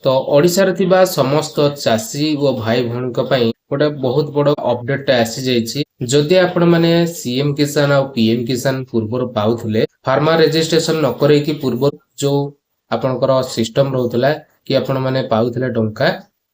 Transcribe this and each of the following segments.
तो ओडिशा रे थिबा समस्त चासी ओ भाई भौणक पई गोटे बहुत बड़ अपडेट आसी जाइछि। जदि आपण माने सीएम किसान और पीएम किसान पूर्वर पाउथले फार्मर रजिस्ट्रेशन न करे कि पूर्वर जो आपनकर सिस्टम रहउतला कि आपण माने पाउथले टंका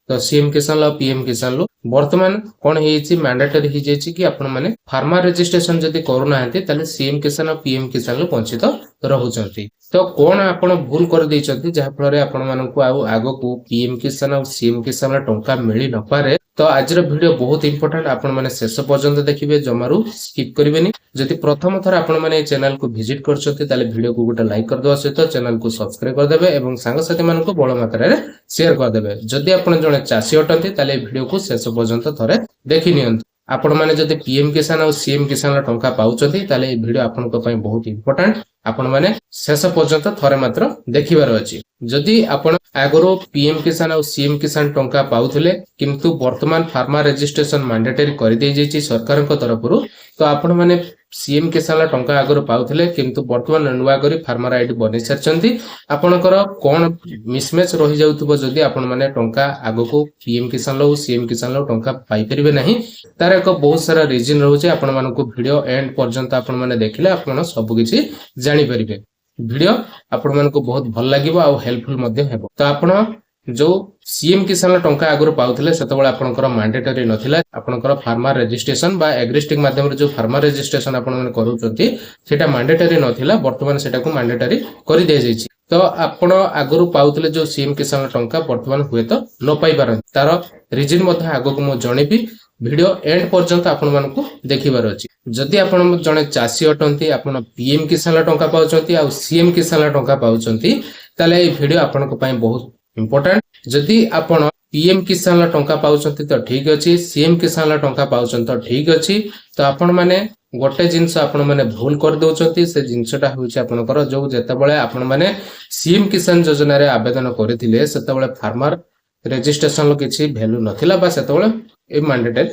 तो सीएम किसान और पीएम किसान लो वर्तमान कोन हेछि मैंडेटरी हि जेछि कि आपण माने फार्मर रजिस्ट्रेशन जदि करू नाहंती तले सीएम किसान और पीएम किसान लो वंचित रहुचंती। तो कौन आपण भूल कर दैछंती जहा फल आपण मानकु आगो को पीएम किसान और सीएम किसान टंका मिली न पारे। तो आज वीडियो बहुत इंपोर्टेंट आपण माने शेष पर्यंत देखिबे जमारू स्किप करिवेनी। जदि प्रथम थर आपण माने चैनल को विजिट करछंती ताले वीडियो को गोटे लाइक कर दवा सहित चैनल को सब्सक्राइब कर देबे एवं सांग साथी मानको बड़ मात्रा रे शेयर कर देबे। जदि आपण जने चासी अटंती ताले वीडियो को शेष पर्यंत थरे देखि नियंतु। आपण माने जदि पीएम किसान और सीएम किसान टंका पाउचंती ताले ए वीडियो आपनको पई बहुत इंपोर्टेंट। आपण माने शेष पर्यंत थरे मात्र देखिबार अछि। जदि आपण आगरो पीएम किसान और सीएम किसान टंका पाउथले किंतु वर्तमान फार्मर रजिस्ट्रेशन मैंडेटरी कर दे जेछि सरकार को तरफरु तो आपण माने सीएम किसान टंका आगरो पाउथले किंतु वर्तमान नुवा करी फार्मर आईडी बनि सरचंती। आपणकर कोन मिसमैच रहि जाउतबो जदि आपण माने टंका आगो को पीएम किसान लो सीएम किसान लो टंका पाई परिबे नाही तार एक बहुत सारा रीजन रहउचे। आपण मानको वीडियो एंड पर्यंत आपण माने देखिले आपण सब किछि जानि परिबे। वीडियो आपण मानको बहुत भल लागिबो आ हेल्पफुल मध्ये हेबो। तो आपण जो सीएम किसान टंका आगरो पाउथले सेतबेला आपनकर मैंडेटरी नथिला आपनकर फार्मर रजिस्ट्रेशन बा एग्रिस्टिक माध्यम रे जो फार्मर रजिस्ट्रेशन आपण माने करूचंती सेटा मैंडेटरी नथिला वर्तमान सेटा को मैंडेटरी करि दे जायछि। तो आपण आगरो पाउथले जो सीएम किसान टंका वर्तमान हुए तो न पाई पारन तार रीजन मध्ये आगो को मो जणेबी। वीडियो एंड पर्यंत आपण मानको देखिबार अछि। जदि आपण जने चासी अटंती आपण पीएम किसान टंका पाउचंती आ सीएम किसान टंका पाउचंती ताले ए वीडियो आपनको पई बहुत इंपोर्टेंट। जदि आपण पीएम किसान टंका पाउचंती तो ठीक अछि सीएम किसान टंका पाउचंती तो ठीक अछि। तो आपण माने गोटे जिंस आपण माने भूल कर दोचंती से जिंसटा होछि आपनकर जो जेतेबेले आपण माने सीएम किसान योजना रे आवेदन करथिले सेतेबेले फार्मर रजिस्ट्रेशन लो किछि वैल्यू नथिला बा सेतेबेले ए मैंडेटरी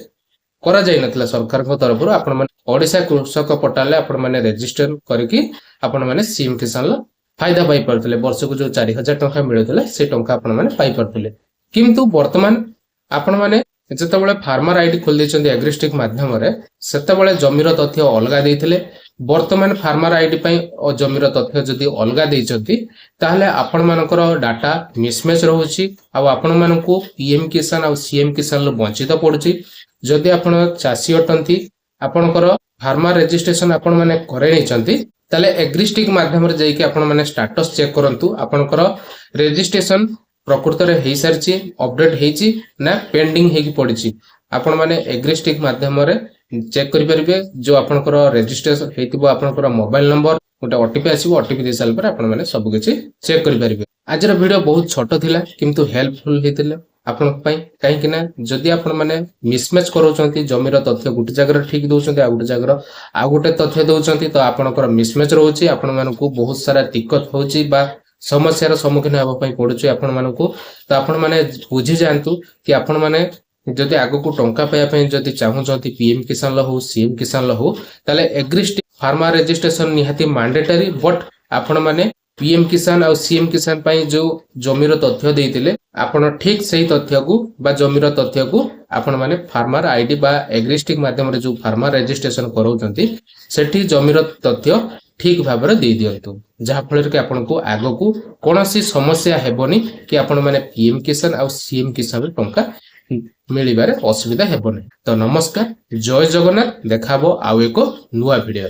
करा जाय नथिला सरकार को तरफ रु आपण माने ओडिशा कृषक पोर्टल आपण माने रजिस्टर करके आपण माने सीएम किसान लो फायदा पाई परथिले। वर्ष को जो 4000 टंका मिलुथिला से टंका आपण माने पाई परथिले किंतु वर्तमान आपण माने जेतेबेले फार्मर आईडी खोल दैचंती एग्रिस्टिक माध्यम रे सेतेबेले जमीर तथ्य अलगा देथिले। वर्तमान फार्मर आईडी पई जमीर तथ्य जदी अलगा दैचंती ताहले आपण मानकर डाटा मिसमैच रहउची आ आपण मानको पीएम किसान और सीएम किसान लो वंचित पडुची। जदी आपण चासी अटंती आपणकर फार्मर रजिस्ट्रेशन आपण माने करे नैचंती ताले एग्रिस्टिक माध्यम रे जाई कि आपण माने स्टेटस चेक करंतु आपणकर रजिस्ट्रेशन प्रकृत रे हेई सरची अपडेट हेची ना पेंडिंग हेकी पडिची। आपण माने एग्रिस्टिक माध्यम रे चेक करि परिबे जो आपणकर रजिस्ट्रेशन हेतिबो आपणकर मोबाइल नंबर गोटे ओटीपी आसीबो ओटीपी दे साल पर आपण माने सब किछि चेक करि परिबे। आज रो वीडियो बहुत छोटो थिला किंतु हेल्पफुल हेतिले आपण पई काहे कि ना जदी आपण माने मिसमैच करूचंती जमीर तथ्य गुटे जगह ठीक दोचंती आ गुटे जगह आ गुटे तथ्य दोचंती तो आपणकर मिसमैच रहउची आपण मानको बहुत सारा दिक्कत होउची बा समस्या सम्मुखीन हेबा पई पडुची आपण मानको। तो आपण माने बुझी जानतु कि आपण माने जदि आगो को टंका पाया पई जदि चाहुचंती पीएम किसान लो हो सीएम किसान लो हो ताले एग्रिस्टिक फार्मर रजिस्ट्रेशन निहाती मैंडेटरी बट आपण माने पीएम किसान और सीएम किसान पई जो जमीर तथ्य देइतिले आपण ठीक सही तथ्य को बा जमीर तथ्य को आपण माने फार्मर आईडी बा एग्रिस्टिक माध्यम रे जो फार्मर रजिस्ट्रेशन करौचंती सेठी जमीर तथ्य ठीक भाव में दे दियंतु जहा फल कि आपण को आगो को कोनोसी समस्या हेबोनी कि आपण माने पीएम किसान और सीएम किसान टंका मिलिबारे असुविधा हेबोनी। तो नमस्कार जय जगन्नाथ देखाबो आउ एको नुवा वीडियो।